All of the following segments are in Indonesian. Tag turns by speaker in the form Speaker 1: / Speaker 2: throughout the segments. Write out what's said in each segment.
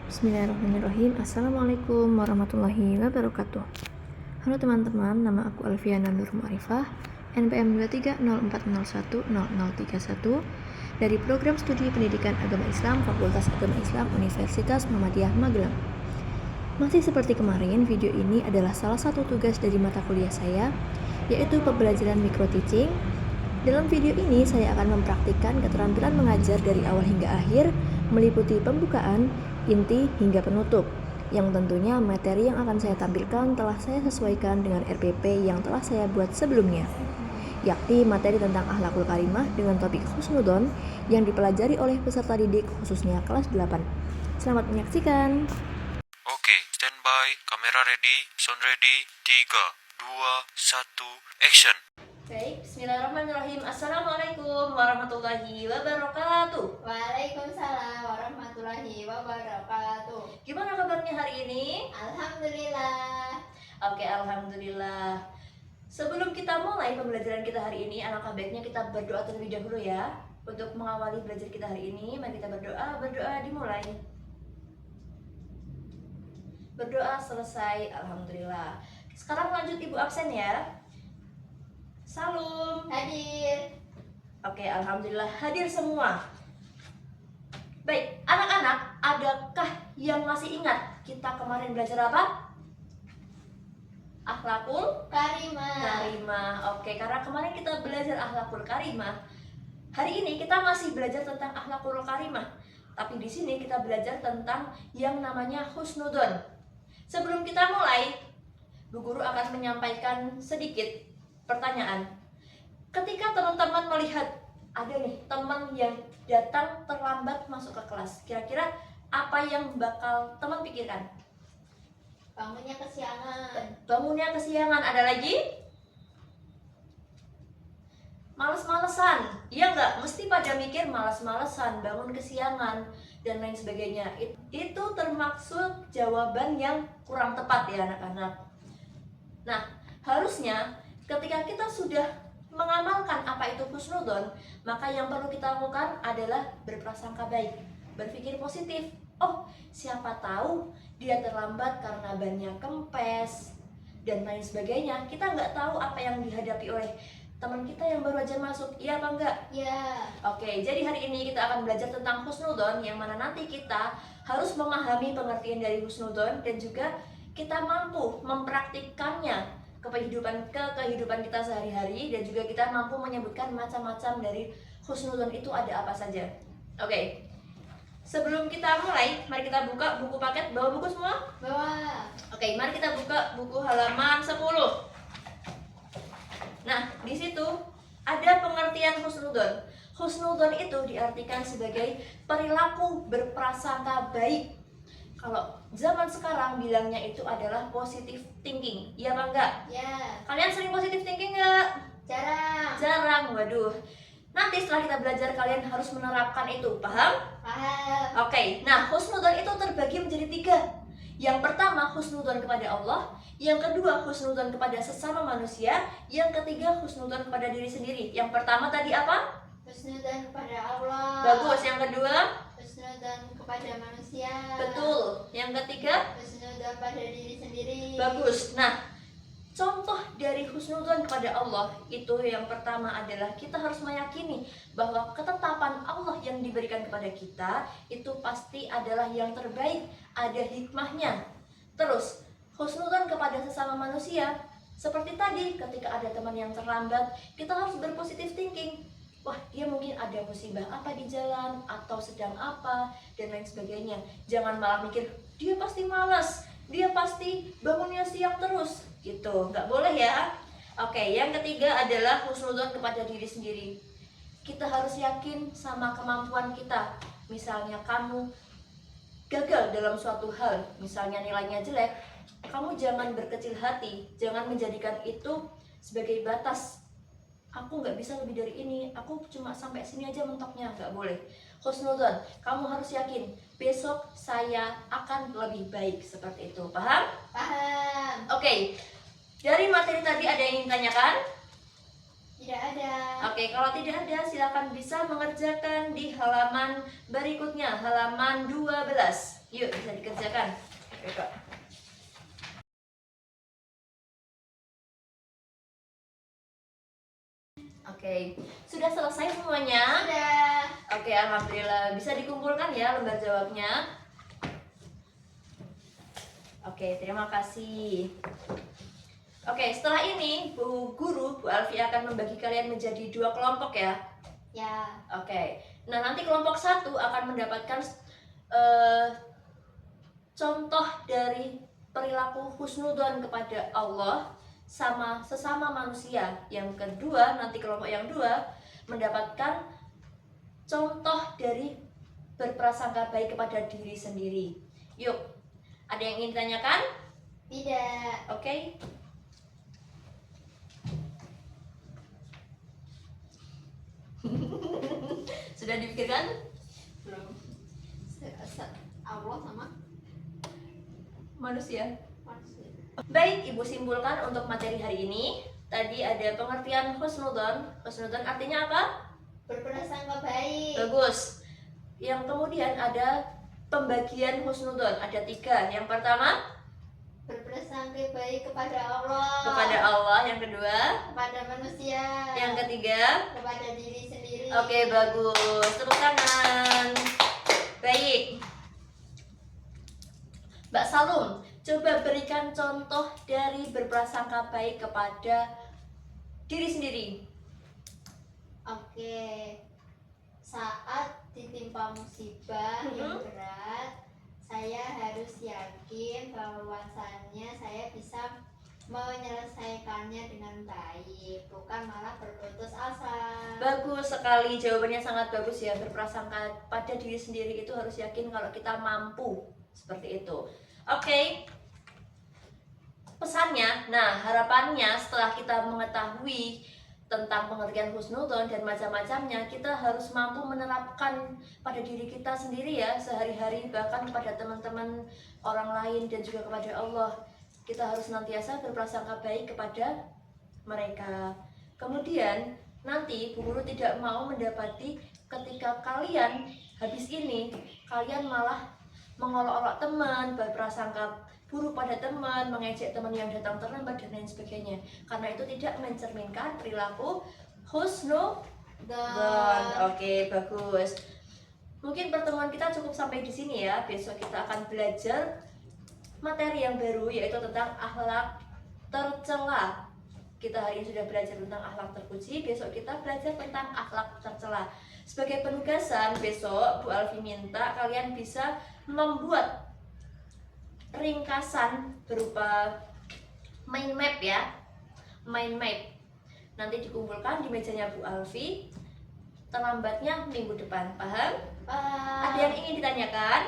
Speaker 1: Bismillahirrahmanirrahim. Assalamualaikum warahmatullahi wabarakatuh. Halo teman-teman, nama aku Alfiana Nur Mu'arifah, NPM 23040100031 dari Program Studi Pendidikan Agama Islam Fakultas Agama Islam Universitas Muhammadiyah Magelang. Masih seperti kemarin, video ini adalah salah satu tugas dari mata kuliah saya, yaitu pembelajaran micro teaching. Dalam video ini saya akan mempraktikkan keterampilan mengajar dari awal hingga akhir, meliputi pembukaan, inti, hingga penutup, yang tentunya materi yang akan saya tampilkan telah saya sesuaikan dengan RPP yang telah saya buat sebelumnya, yakni materi tentang akhlakul karimah dengan topik husnudon yang dipelajari oleh peserta didik khususnya kelas 8. Selamat menyaksikan.
Speaker 2: Oke, standby, kamera ready, sound ready, 3, 2, 1, action.
Speaker 1: Baik, bismillahirrahmanirrahim. Assalamualaikum warahmatullahi wabarakatuh.
Speaker 3: Waalaikumsalam warahmatullahi wabarakatuh.
Speaker 1: Gimana kabarnya hari ini?
Speaker 3: Alhamdulillah.
Speaker 1: Oke, alhamdulillah. Sebelum kita mulai pembelajaran kita hari ini, alangkah baiknya kita berdoa terlebih dahulu ya. Untuk mengawali belajar kita hari ini, mari kita berdoa dimulai. Berdoa selesai, alhamdulillah. Sekarang lanjut ibu absen ya. Salam.
Speaker 3: Hadir.
Speaker 1: Oke, alhamdulillah hadir semua. Baik, anak-anak, adakah yang masih ingat kita kemarin belajar apa? Akhlakul karimah. Oke, karena kemarin kita belajar akhlakul karimah. Hari ini kita masih belajar tentang akhlakul karimah. Tapi di sini kita belajar tentang yang namanya husnudon. Sebelum kita mulai, Bu Guru akan menyampaikan sedikit pertanyaan. Ketika teman-teman melihat ada nih teman yang datang terlambat masuk ke kelas, kira-kira apa yang bakal teman pikirkan?
Speaker 3: Bangunnya kesiangan.
Speaker 1: Bangunnya kesiangan. Ada lagi? Males-malesan. Iya nggak? Mesti pada mikir males-malesan, bangun kesiangan, dan lain sebagainya. Itu termaksud jawaban yang kurang tepat ya anak-anak. Nah, harusnya ketika kita sudah mengamalkan apa itu husnudon, maka yang perlu kita lakukan adalah berprasangka baik, berpikir positif. Oh, siapa tahu dia terlambat karena bannya kempes dan lain sebagainya. Kita nggak tahu apa yang dihadapi oleh teman kita yang baru aja masuk. Iya apa enggak?
Speaker 3: Ya.
Speaker 1: Oke, jadi hari ini kita akan belajar tentang husnudon, yang mana nanti kita harus memahami pengertian dari husnudon dan juga kita mampu mempraktikkannya ke kehidupan kita sehari-hari, dan juga kita mampu menyebutkan macam-macam dari husnudon itu ada apa saja. Oke. Sebelum kita mulai, mari kita buka buku paket. Bawa buku semua?
Speaker 3: Bawa.
Speaker 1: Oke, mari kita buka buku halaman 10. Nah, di situ ada pengertian husnudon. Husnudon itu diartikan sebagai perilaku berprasangka baik. Kalau zaman sekarang bilangnya itu adalah positive thinking. Iya apa enggak?
Speaker 3: Ya.
Speaker 1: Kalian sering positive thinking enggak?
Speaker 3: Jarang.
Speaker 1: Jarang, waduh. Nanti setelah kita belajar kalian harus menerapkan itu, paham?
Speaker 3: Paham.
Speaker 1: Oke, nah husnudon itu terbagi menjadi 3. Yang pertama husnudon kepada Allah, yang kedua husnudon kepada sesama manusia, yang ketiga husnudon kepada diri sendiri. Yang pertama tadi apa?
Speaker 3: Husnudon kepada Allah.
Speaker 1: Bagus. Yang kedua?
Speaker 3: Husnudon kepada manusia.
Speaker 1: Betul. Yang ketiga?
Speaker 3: Husnudon pada diri sendiri.
Speaker 1: Bagus. Nah, contoh dari husnudon kepada Allah itu yang pertama adalah kita harus meyakini bahwa ketetapan Allah yang diberikan kepada kita itu pasti adalah yang terbaik, ada hikmahnya. Terus, husnudon kepada sesama manusia, seperti tadi ketika ada teman yang terlambat, kita harus berpositif thinking. Wah, dia mungkin ada musibah apa di jalan, atau sedang apa, dan lain sebagainya. Jangan malah mikir, dia pasti malas, dia pasti bangunnya siang terus, gitu. Nggak boleh ya. Oke, yang ketiga adalah husnudon kepada diri sendiri. Kita harus yakin sama kemampuan kita. Misalnya kamu gagal dalam suatu hal, misalnya nilainya jelek, kamu jangan berkecil hati, jangan menjadikan itu sebagai batas. Aku nggak bisa lebih dari ini, aku cuma sampai sini aja mentoknya, nggak boleh. Husnudon, kamu harus yakin besok saya akan lebih baik, seperti itu, paham?
Speaker 3: Paham.
Speaker 1: Oke, dari materi tadi ada yang ingin tanyakan?
Speaker 3: Tidak ada.
Speaker 1: Oke, kalau tidak ada silakan bisa mengerjakan di halaman berikutnya, halaman 12. Yuk, bisa dikerjakan. Oke, Kak. Oke, sudah selesai semuanya?
Speaker 3: Sudah.
Speaker 1: Oke, alhamdulillah. Bisa dikumpulkan ya lembar jawabnya. Oke, terima kasih. Oke, setelah ini Bu Guru, Bu Alfi akan membagi kalian menjadi 2 kelompok ya.
Speaker 3: Ya.
Speaker 1: Oke, nah nanti kelompok 1 akan mendapatkan contoh dari perilaku husnudzon kepada Allah sama sesama manusia. Yang kedua, nanti kelompok yang 2 mendapatkan contoh dari berprasangka baik kepada diri sendiri. Yuk, ada yang ingin ditanyakan?
Speaker 3: Tidak.
Speaker 1: Oke. Sudah dipikirkan?
Speaker 3: Belum. Allah sama
Speaker 1: Manusia.
Speaker 3: manusia.
Speaker 1: Baik, Ibu simpulkan untuk materi hari ini. Tadi ada pengertian husnudzon. Husnudzon artinya apa?
Speaker 3: Berprasangka baik.
Speaker 1: Bagus. Yang kemudian ada pembagian husnudzon. Ada 3. Yang pertama,
Speaker 3: Berprasangka baik kepada Allah.
Speaker 1: kepada Allah. Yang kedua,
Speaker 3: Kepada manusia.
Speaker 1: yang ketiga.
Speaker 3: Kepada diri sendiri.
Speaker 1: Oke, bagus. Tepuk tangan. Baik. Mbak Salum, coba berikan contoh dari berprasangka baik kepada diri sendiri.
Speaker 3: Oke. Saat ditimpa musibah yang berat, saya harus yakin bahwasannya saya bisa menyelesaikannya dengan baik, bukan malah berputus asa.
Speaker 1: Bagus sekali, jawabannya sangat bagus ya. Berprasangka pada diri sendiri itu harus yakin kalau kita mampu. Seperti itu. Oke. Pesannya, nah harapannya setelah kita mengetahui tentang pengertian husnudzon dan macam-macamnya, kita harus mampu menerapkan pada diri kita sendiri ya, sehari-hari, bahkan kepada teman-teman orang lain dan juga kepada Allah. Kita harus senantiasa berprasangka baik kepada mereka. Kemudian nanti Bu Guru tidak mau mendapati ketika kalian habis ini kalian malah mengolok-olok teman, berprasangka buruk pada teman, mengejek teman yang datang terlambat dan lain sebagainya. Karena itu tidak mencerminkan perilaku husnudzon. Oke, bagus. Mungkin pertemuan kita cukup sampai di sini ya. Besok kita akan belajar materi yang baru, yaitu tentang akhlak tercela. Kita hari ini sudah belajar tentang akhlak terpuji, besok kita belajar tentang akhlak tercela. Sebagai penugasan besok Bu Alfi minta kalian bisa membuat ringkasan berupa mind map ya. Mind map. Nanti dikumpulkan di mejanya Bu Alfi. Terlambatnya minggu depan. Paham? Ada yang ingin ditanyakan?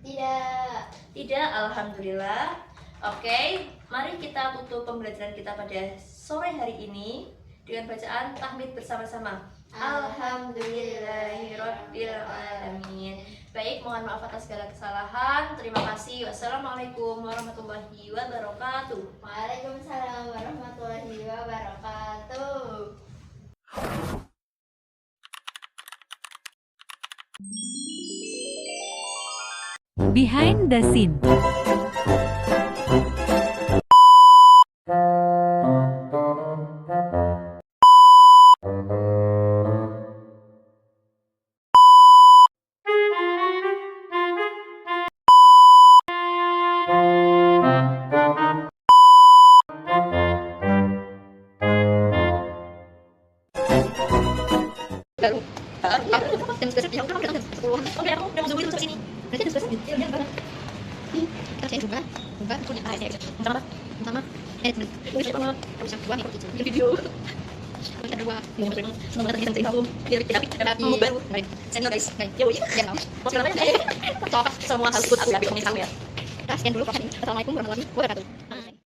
Speaker 3: Tidak.
Speaker 1: Tidak, alhamdulillah. Oke, mari kita tutup pembelajaran kita pada sore hari ini dengan bacaan tahmid bersama-sama. Alhamdulillahirabbil alamin. Baik, mohon maaf atas segala kesalahan. Terima kasih. Wassalamualaikum warahmatullahi wabarakatuh.
Speaker 3: Waalaikumsalam warahmatullahi wabarakatuh.
Speaker 4: Behind the scene.
Speaker 5: Semua harus ikut aku ya, Assalamualaikum warahmatullahi wabarakatuh.